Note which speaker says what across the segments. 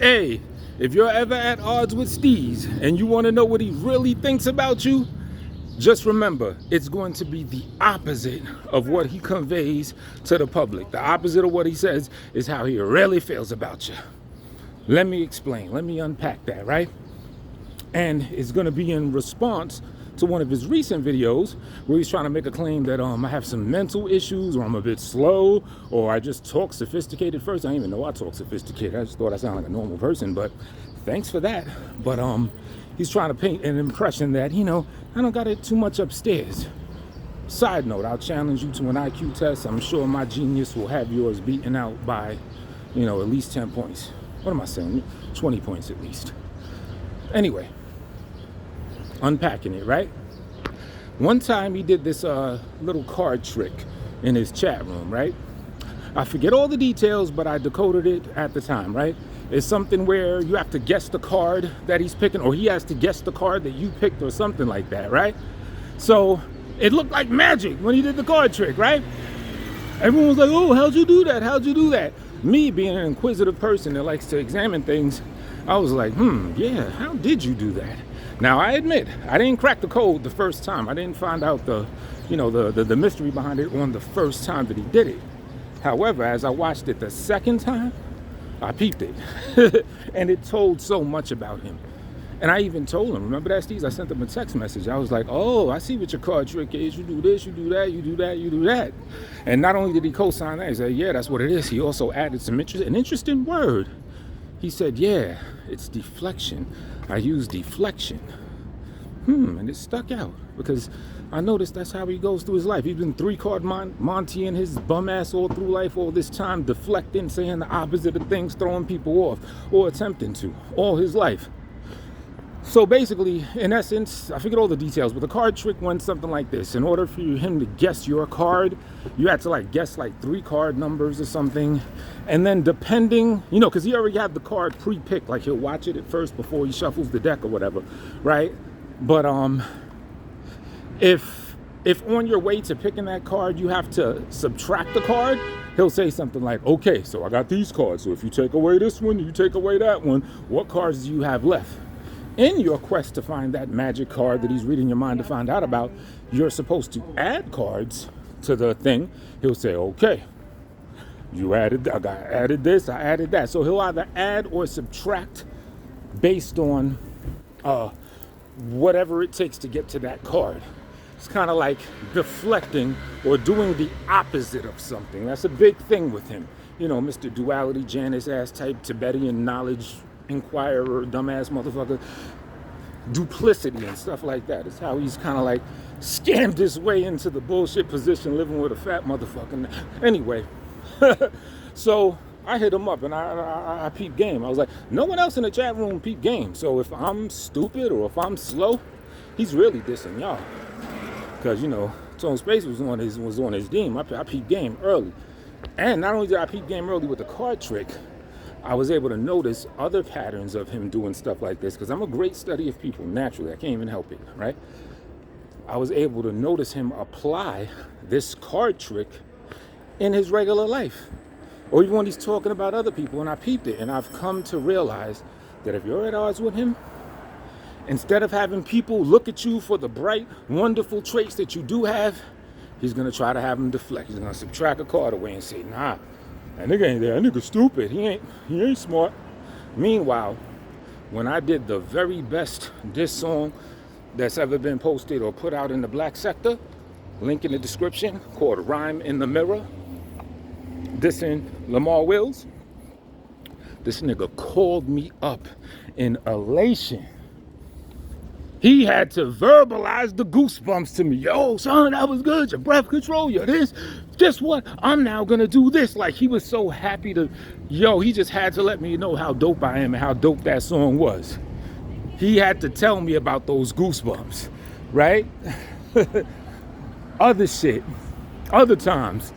Speaker 1: Hey, if you're ever at odds with Steez and you want to know what he really thinks about you, just remember, it's going to be the opposite of what he conveys to the public. The opposite of what he says is how he really feels about you. Let me explain. Let me unpack that, right? And it's going to be in response to one of his recent videos where he's trying to make a claim that I have some mental issues, or I'm a bit slow, or I just talk sophisticated first. I didn't even know I talk sophisticated. I just thought I sounded like a normal person, but thanks for that. But he's trying to paint an impression that, I don't got it too much upstairs. Side note, I'll challenge you to an IQ test. I'm sure my genius will have yours beaten out by, at least 10 points. What am I saying? 20 points at least. Anyway, unpacking it, right? One time he did this little card trick in his chat room, right? I forget all the details, but I decoded it at the time, right? It's something where you have to guess the card that he's picking, or he has to guess the card that you picked, or something like that, right? So it looked like magic when he did the card trick, right? Everyone was like, oh, how'd you do that? How'd you do that? Me, being an inquisitive person that likes to examine things, I was like, yeah, how did you do that? Now, I admit, I didn't crack the code the first time. I didn't find out the mystery behind it on the first time that he did it. However, as I watched it the second time, I peeped it. And it told so much about him. And I even told him, remember that, Steve? I sent him a text message. I was like, oh, I see what your card trick is. You do this, you do that, you do that, you do that. And not only did he co-sign that, he said, yeah, that's what it is. He also added an interesting word. He said, yeah, it's deflection. I use deflection. And it stuck out because I noticed that's how he goes through his life. He's been 3-card Monty in his bum ass all through life, all this time, deflecting, saying the opposite of things, throwing people off, or attempting to, all his life. So basically, in essence, I forget all the details, but the card trick went something like this. In order for him to guess your card, you had to guess 3 card numbers or something. And then depending, because he already had the card pre-picked, he'll watch it at first before he shuffles the deck or whatever, right? But if on your way to picking that card, you have to subtract the card, he'll say something like, okay, so I got these cards. So if you take away this one, you take away that one, what cards do you have left? In your quest to find that magic card that he's reading your mind to find out about, you're supposed to add cards to the thing. He'll say, okay, I added this, I added that. So he'll either add or subtract based on whatever it takes to get to that card. It's kind of like deflecting or doing the opposite of something. That's a big thing with him. Mr. Duality, Janus ass type, Tibetan knowledge inquirer, dumbass motherfucker, duplicity and stuff like that. It's how he's kind of scammed his way into the bullshit position, living with a fat motherfucker. Anyway, so I hit him up and I peeped game. I was like, no one else in the chat room peeped game. So if I'm stupid or if I'm slow, he's really dissing y'all. Because, Tone Space was on his team. I peeped game early. And not only did I peep game early with the card trick, I was able to notice other patterns of him doing stuff like this, because I'm a great study of people naturally. I can't even help it, right? I was able to notice him apply this card trick in his regular life, or even when he's talking about other people, and I peeped it. And I've come to realize that if you're at odds with him, instead of having people look at you for the bright, wonderful traits that you do have, he's going to try to have them deflect. He's going to subtract a card away and say, nah, that nigga ain't there. That nigga stupid. He ain't smart. Meanwhile, when I did the very best diss song that's ever been posted or put out in the black sector, link in the description, called Rhyme in the Mirror, dissing Lamar Wills, this nigga called me up in elation. He had to verbalize the goosebumps to me. Yo, son, that was good. Your breath control, your this. Guess what? I'm now going to do this. He was so happy to, he just had to let me know how dope I am and how dope that song was. He had to tell me about those goosebumps, right? Other shit, other times.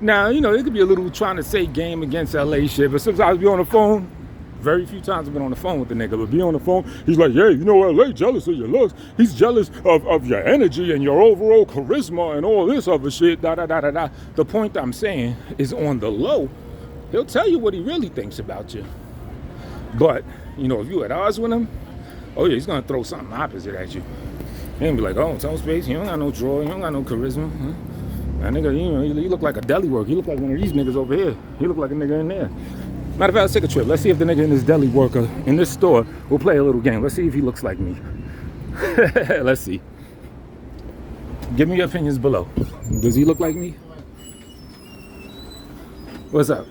Speaker 1: Now, it could be a little trying to say game against LA shit, but sometimes be on the phone. Very few times I've been on the phone with the nigga, but be on the phone, he's like, yeah, LA jealous of your looks. He's jealous of your energy and your overall charisma and all this other shit, da-da-da-da-da. The point I'm saying is on the low, he'll tell you what he really thinks about you. But, you know, if you at odds with him, oh yeah, he's gonna throw something opposite at you. He gonna be like, oh, tone space, he don't got no draw, he don't got no charisma. Huh? That nigga, you know, he look like a deli worker. He look like one of these niggas over here. He look like a nigga in there. Matter of fact, let's take a trip. Let's see if the nigga in this deli worker in this store will play a little game. Let's see if he looks like me. Let's see. Give me your opinions below. Does he look like me? What's up?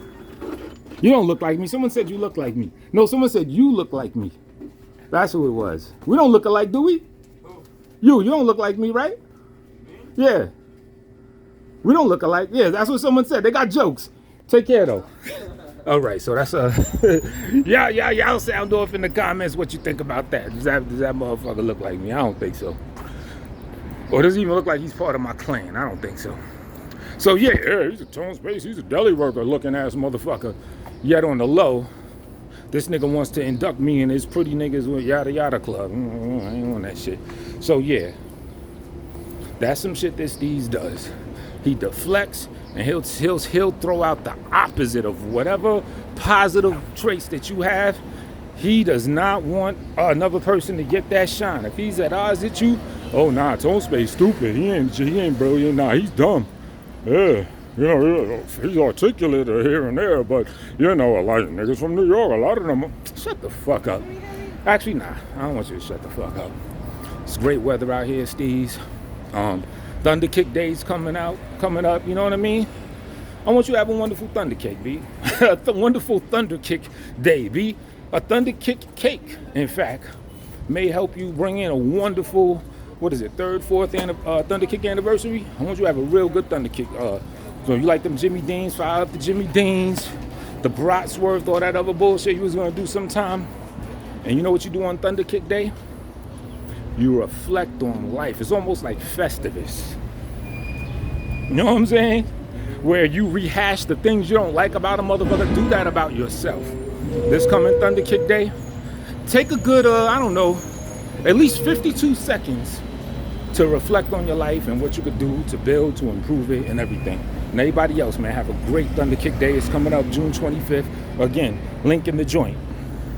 Speaker 1: You don't look like me. Someone said you look like me. No, someone said you look like me. That's who it was. We don't look alike, do we? You don't look like me, right? Yeah. We don't look alike. Yeah, that's what someone said. They got jokes. Take care, though. All right, so that's y'all sound off in the comments what you think about that. Does that motherfucker look like me? I don't think so. Or does he even look like he's part of my clan? I don't think so. So yeah, he's a tone space. He's a deli worker looking ass motherfucker. Yet on the low, this nigga wants to induct me in his pretty niggas with yada yada club. I ain't on that shit. So yeah, that's some shit that Steez does. He deflects and he'll throw out the opposite of whatever positive traits that you have. He does not want another person to get that shine. If he's at odds with you, oh nah, tone space stupid. He ain't brilliant. Nah, he's dumb. Yeah, you know, he's articulate here and there, but you know, a lot of niggas from New York, a lot of them. Shut the fuck up. Actually, nah, I don't want you to shut the fuck up. It's great weather out here, Steez. Thunder Kick Day's coming up, you know what I mean? I want you to have a wonderful Thunder Kick, B. A wonderful Thunder Kick Day, B. A Thunder Kick cake, in fact, may help you bring in a wonderful, what is it, third, fourth Thunder Kick anniversary? I want you to have a real good Thunder Kick. So you like them Jimmy Deans, fire up the Jimmy Deans, the Brotsworth, all that other bullshit you was gonna do sometime. And you know what you do on Thunder Kick Day? You reflect on life. It's almost like Festivus. You know what I'm saying? Where you rehash the things you don't like about a motherfucker. Do that about yourself. This coming Thunder Kick Day, take a good, I don't know, at least 52 seconds to reflect on your life and what you could do to build, to improve it and everything. And everybody else, man, have a great Thunder Kick Day. It's coming up June 25th. Again, link in the joint.